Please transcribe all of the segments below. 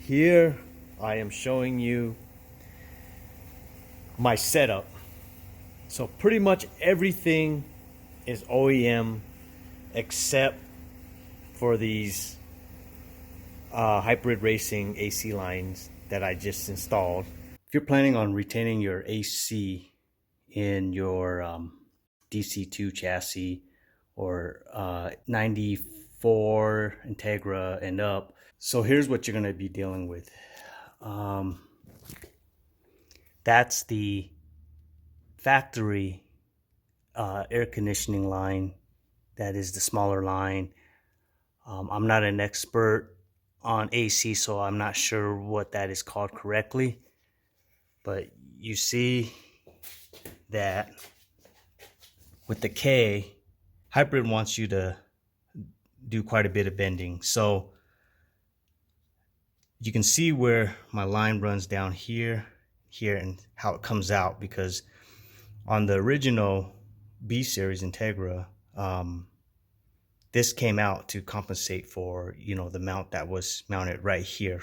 Here I am showing you my setup. So pretty much everything is OEM except for these hybrid racing AC lines that I just installed. If you're planning on retaining your AC in your DC2 chassis or 94 Integra and up, so here's what you're going to be dealing with. That's the factory air conditioning line. That is the smaller line. I'm not an expert on AC, so I'm not sure what that is called correctly, but you see that with the K, hybrid wants you to do quite a bit of bending. So you can see where my line runs down here, and how it comes out, because on the original B series Integra, this came out to compensate for, the mount that was mounted right here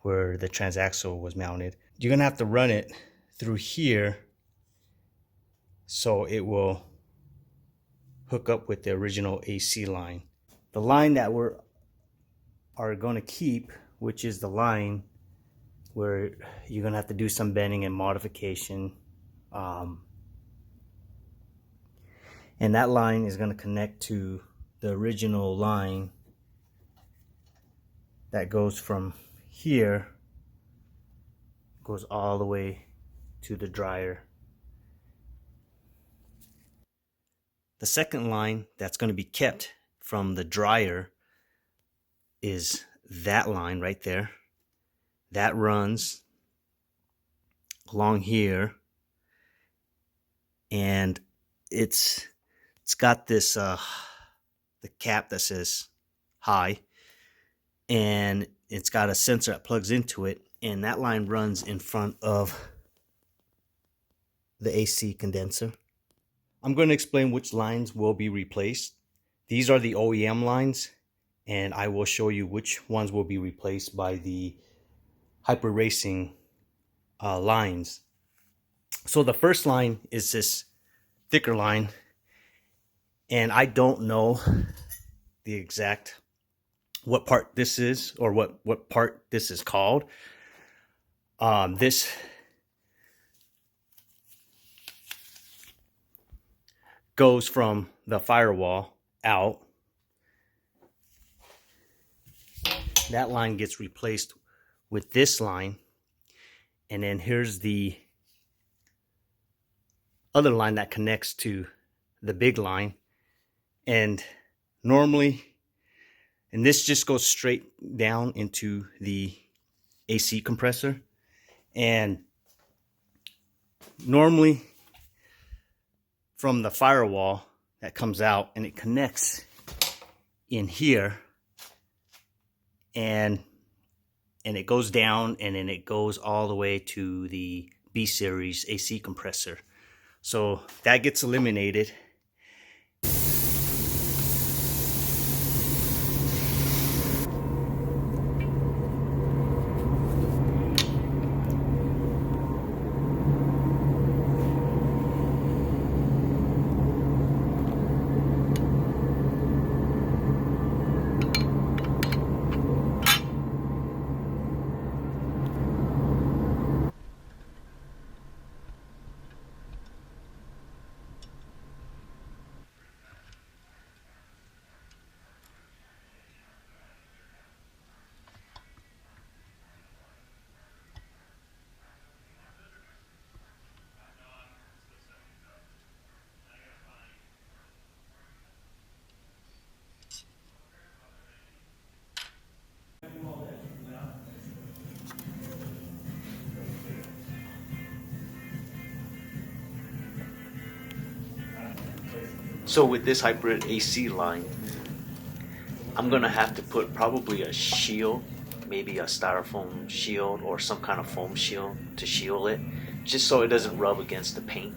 where the transaxle was mounted. You're gonna have to run it through here so it will hook up with the original AC line. The line that we are going to keep, which is the line where you're going to have to do some bending and modification, and that line is going to connect to the original line that goes from here, goes all the way to the dryer. The second line that's going to be kept from the dryer is that line right there. That runs along here, and it's got this the cap that says high, and it's got a sensor that plugs into it, and that line runs in front of the AC condenser. I'm going to explain which lines will be replaced. These are the OEM lines, and I will show you which ones will be replaced by the hyper racing lines. So the first line is this thicker line, and I don't know the exact what part this is, or what part this is called. This goes from the firewall out. That line gets replaced with this line, and then here's the other line that connects to the big line. And normally, and this just goes straight down into the AC compressor, and normally from the firewall that comes out, and it connects in here, and it goes down, and then it goes all the way to the B series AC compressor. So that gets eliminated. So with this hybrid AC line, I'm gonna have to put probably a shield, maybe a styrofoam shield or some kind of foam shield to shield it, just so it doesn't rub against the paint.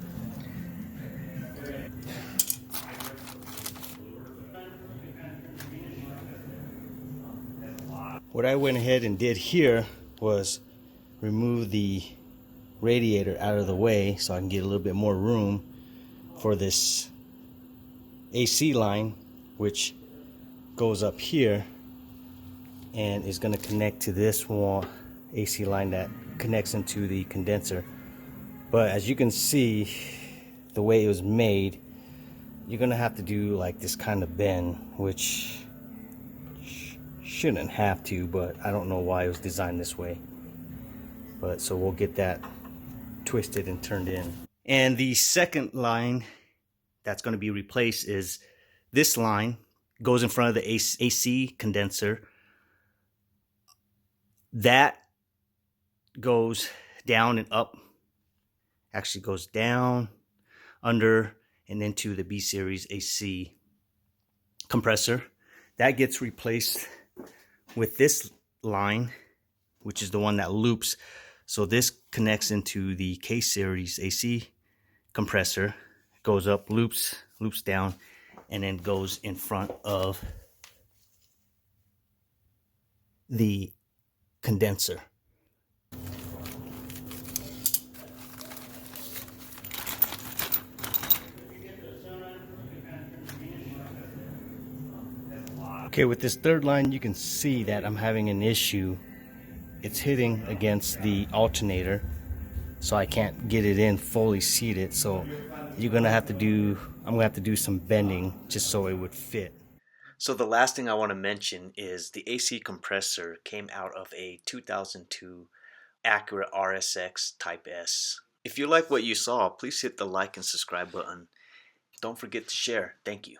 What I went ahead and did here was remove the radiator out of the way so I can get a little bit more room for this AC line, which goes up here and is going to connect to this one AC line that connects into the condenser. But as you can see, the way it was made, you're going to have to do like this kind of bend, which shouldn't have to, but I don't know why it was designed this way. But so we'll get that twisted and turned in. And the second line that's going to be replaced is this line. Goes in front of the AC condenser. That goes down and up. Actually goes down, under, and into the B series AC compressor. That gets replaced with this line, which is the one that loops. So this connects into the K series AC compressor, goes up, loops down, and then goes in front of the condenser. Okay, with this third line, you can see that I'm having an issue. It's hitting against the alternator, so I can't get it in fully seated. So I'm gonna have to do some bending just so it would fit. So the last thing I want to mention is the AC compressor came out of a 2002 Acura RSX Type S. If you like what you saw, please hit the like and subscribe button. Don't forget to share. Thank you.